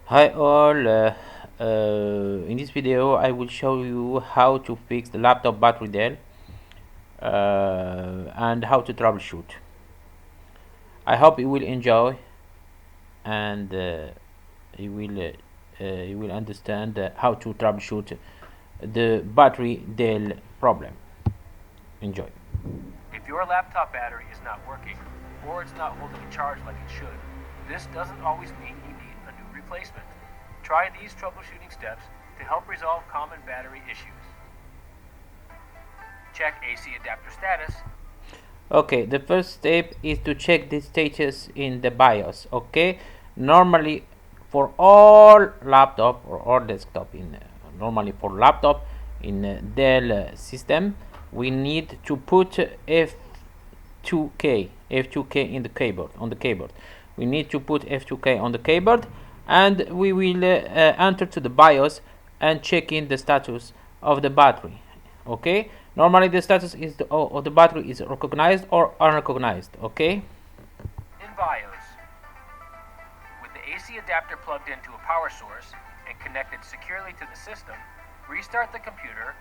Hi all, in this video I will show you how to fix the laptop battery Dell and how to troubleshoot. I hope you will enjoy and you will understand how to troubleshoot the battery Dell problem. Enjoy. If your laptop battery is not working or it's not holding a charge like it should, this doesn't always mean you need a new replacement. Try these troubleshooting steps to help resolve common battery issues. Check AC adapter status. Okay, the first step is to check the status in the BIOS. Okay, normally for all laptop or all desktop normally for laptop in Dell system, we need to put F2K in the keyboard on the keyboard. We need to put F2K on the keyboard, and we will enter to the BIOS and check in the status of the battery. Okay, normally the status is of the battery is recognized or unrecognized. Okay, In BIOS, with the AC adapter plugged into a power source and connected securely to the system, restart the computer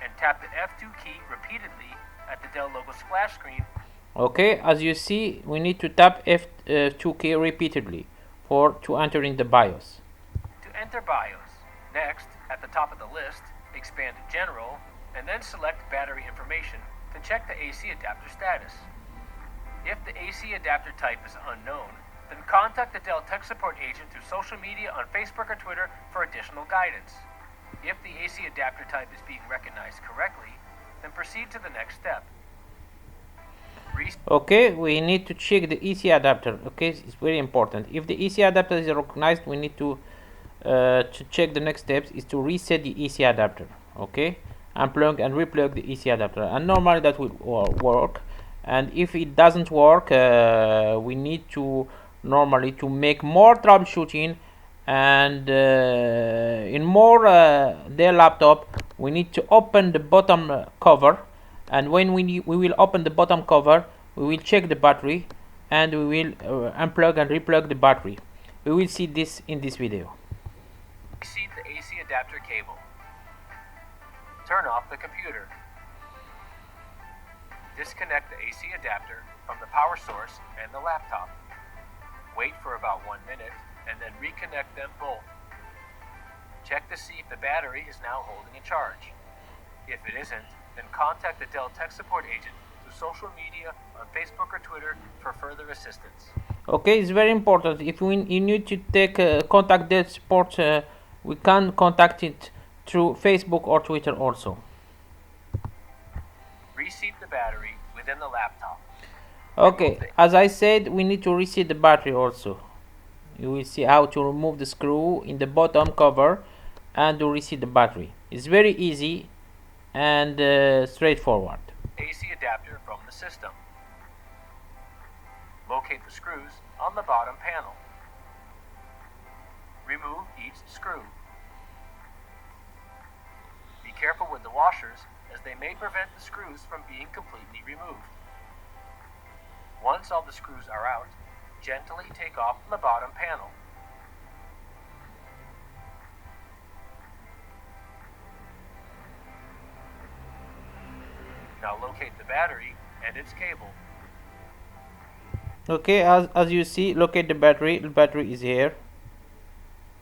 and tap the F2 key repeatedly at the Dell logo splash screen. okay, as you see, we need to tap F2 key repeatedly to enter in the BIOS. To enter BIOS, next, at the top of the list, expand General, and then select Battery Information to check the AC adapter status. If the AC adapter type is unknown, then contact the Dell Tech Support agent through social media on Facebook or Twitter for additional guidance. If the AC adapter type is being recognized correctly, then proceed to the next step. Okay, we need to check the EC adapter. Okay, it's very important. If the EC adapter is recognized, we need to check the next steps is to reset the EC adapter. Okay, unplug and replug the EC adapter, and normally that will work. And if it doesn't work, we need to normally to make more troubleshooting, and in more their laptop we need to open the bottom cover, and when we will open the bottom cover, we will check the battery, and we will unplug and replug the battery. We will see this in this video. Reseat the AC adapter cable. Turn off the computer. Disconnect the AC adapter from the power source and the laptop. Wait for about 1 minute and then reconnect them both. Check to see if the battery is now holding a charge. If it isn't, then contact the Dell Tech Support agent through social media on Facebook or Twitter for further assistance. Okay, it's very important. If you need to take contact Dell support, we can contact it through Facebook or Twitter also. Reseat the battery within the laptop. Okay, as I said, we need to reset the battery also. You will see how to remove the screw in the bottom cover and to reset the battery. It's very easy and straightforward. AC adapter from the system. Locate the screws on the bottom panel. Remove each screw. Be careful with the washers, as they may prevent the screws from being completely removed. Once all the screws are out, gently take off the bottom panel. Now locate the battery and its cable. Okay, as you see, locate the battery is here,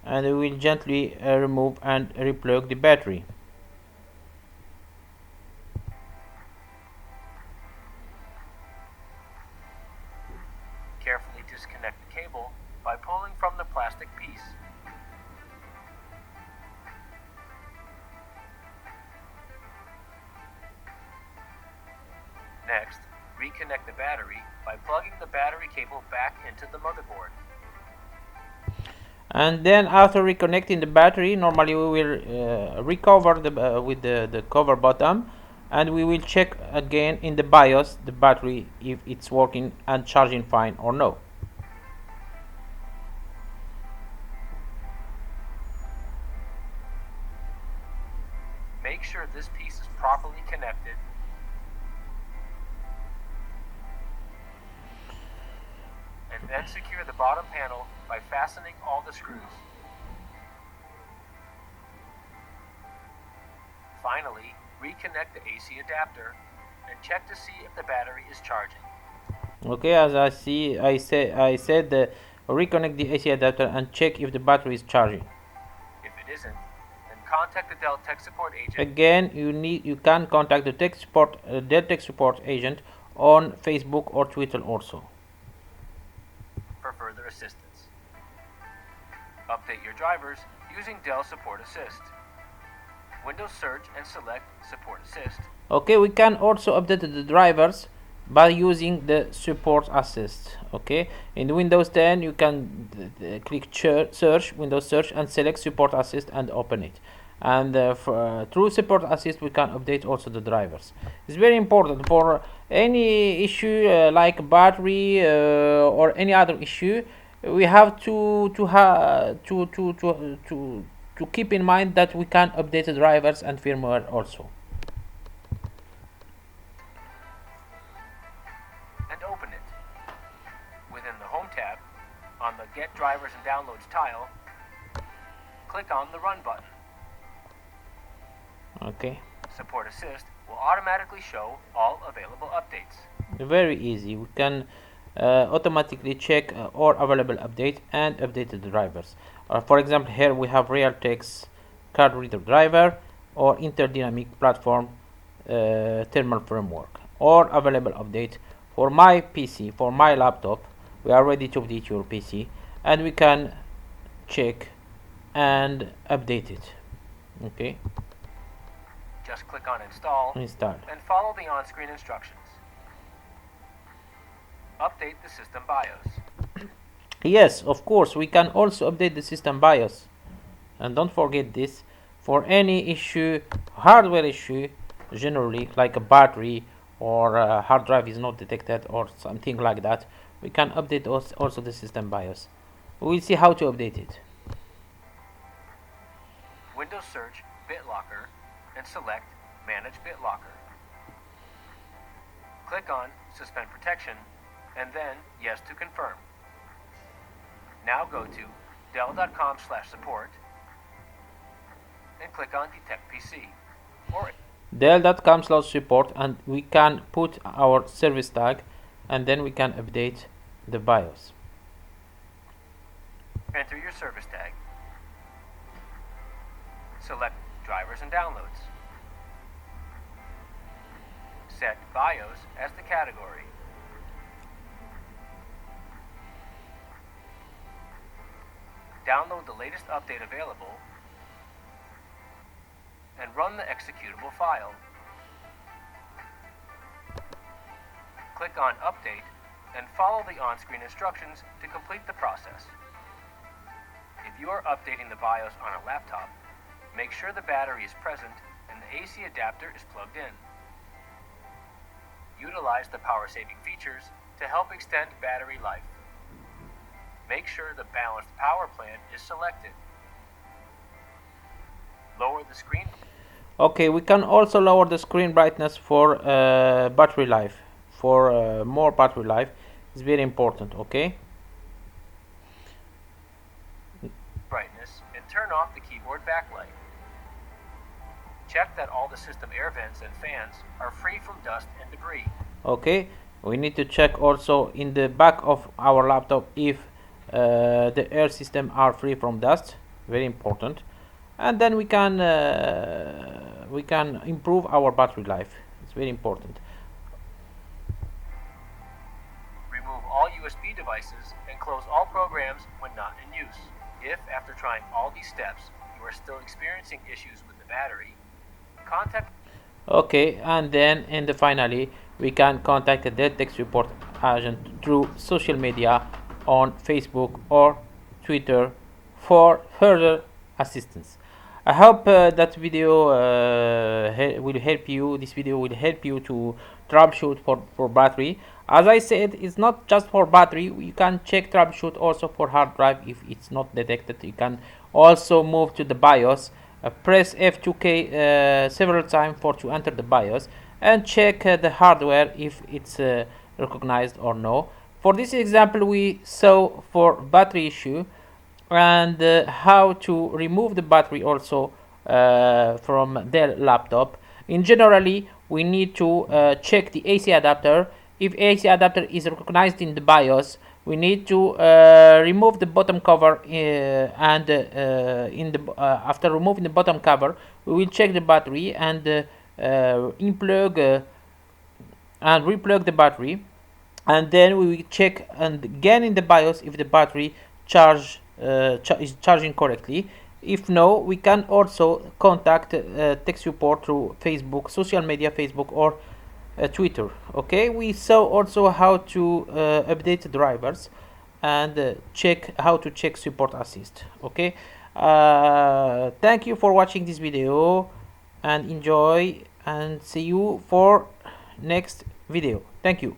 and we will gently remove and replug the battery. Carefully disconnect the cable by pulling from the plastic piece. Next, reconnect the battery by plugging the battery cable back into the motherboard. And then after reconnecting the battery, normally we will recover with the cover bottom, and we will check again in the BIOS the battery if it's working and charging fine or no. Make sure this piece is properly connected. Then secure the bottom panel by fastening all the screws. Finally, reconnect the AC adapter and check to see if the battery is charging. Okay, as I said reconnect the AC adapter and check if the battery is charging. If it isn't, then contact the Dell tech support agent. Again, you can contact the Dell tech support agent on Facebook or Twitter also for further assistance. Update your drivers using Dell Support Assist. Windows search and select Support Assist. Okay, we can also update the drivers by using the Support Assist. Okay, in Windows 10 you can click search, Windows search, and select Support Assist and open it. And through Support Assist we can update also the drivers. It's very important for any issue like battery or any other issue. We have to keep in mind that we can update the drivers and firmware also. And open it. Within the Home tab, on the Get Drivers and Downloads tile, click on the Run button. Okay. Support Assist will automatically show all available updates. Very easy. We can automatically check all available updates and update the drivers. For example, here we have Realtek's card reader driver or interdynamic platform thermal framework or available update for my PC, for my laptop. We are ready to update your PC and we can check and update it. Okay. Just click on Install and follow the on-screen instructions. Update the system BIOS. Yes, of course, we can also update the system BIOS. And don't forget this, for any issue, hardware issue, generally, like a battery or a hard drive is not detected or something like that, we can update also the system BIOS. We'll see how to update it. Windows search BitLocker and select Manage BitLocker. Click on Suspend Protection and then Yes to confirm. Now go to dell.com/support and click on Detect PC. Or dell.com/support, and we can put our service tag and then we can update the BIOS. Enter your service tag. Select Drivers and Downloads. Set BIOS as the category. Download the latest update available and run the executable file. Click on Update and follow the on-screen instructions to complete the process. If you are updating the BIOS on a laptop, make sure the battery is present and the AC adapter is plugged in. Utilize the power-saving features to help extend battery life. Make sure the balanced power plan is selected. Lower the screen. Okay, we can also lower the screen brightness for battery life. For more battery life, it's very important. Okay. Brightness and turn off the keyboard backlight. Check that all the system air vents and fans are free from dust and debris. Okay, we need to check also in the back of our laptop if the air system are free from dust. Very important. And then we can improve our battery life. It's very important. Remove all USB devices and close all programs when not in use. If after trying all these steps you are still experiencing issues with the battery, contact. Okay, and then finally we can contact the Dell Tech Support agent through social media on Facebook or Twitter for further assistance. I hope that video will help you. This video will help you to troubleshoot for battery. As I said, it's not just for battery. You can check troubleshoot also for hard drive if it's not detected. You can also move to the BIOS. Press F2K several times to enter the BIOS and check the hardware if it's recognized or no. For this example, we saw for battery issue and how to remove the battery also from Dell laptop. In generally, we need to check the AC adapter. If AC adapter is recognized in the BIOS, we need to remove the bottom cover and after removing the bottom cover, we will check the battery and unplug and replug the battery, and then we will check and again in the BIOS if the battery is charging correctly. If no, we can also contact tech support through Facebook, social media, Facebook or Twitter. Okay, we saw also how to update drivers and check how to check support assist. Okay, thank you for watching this video and enjoy, and see you for next video. Thank you.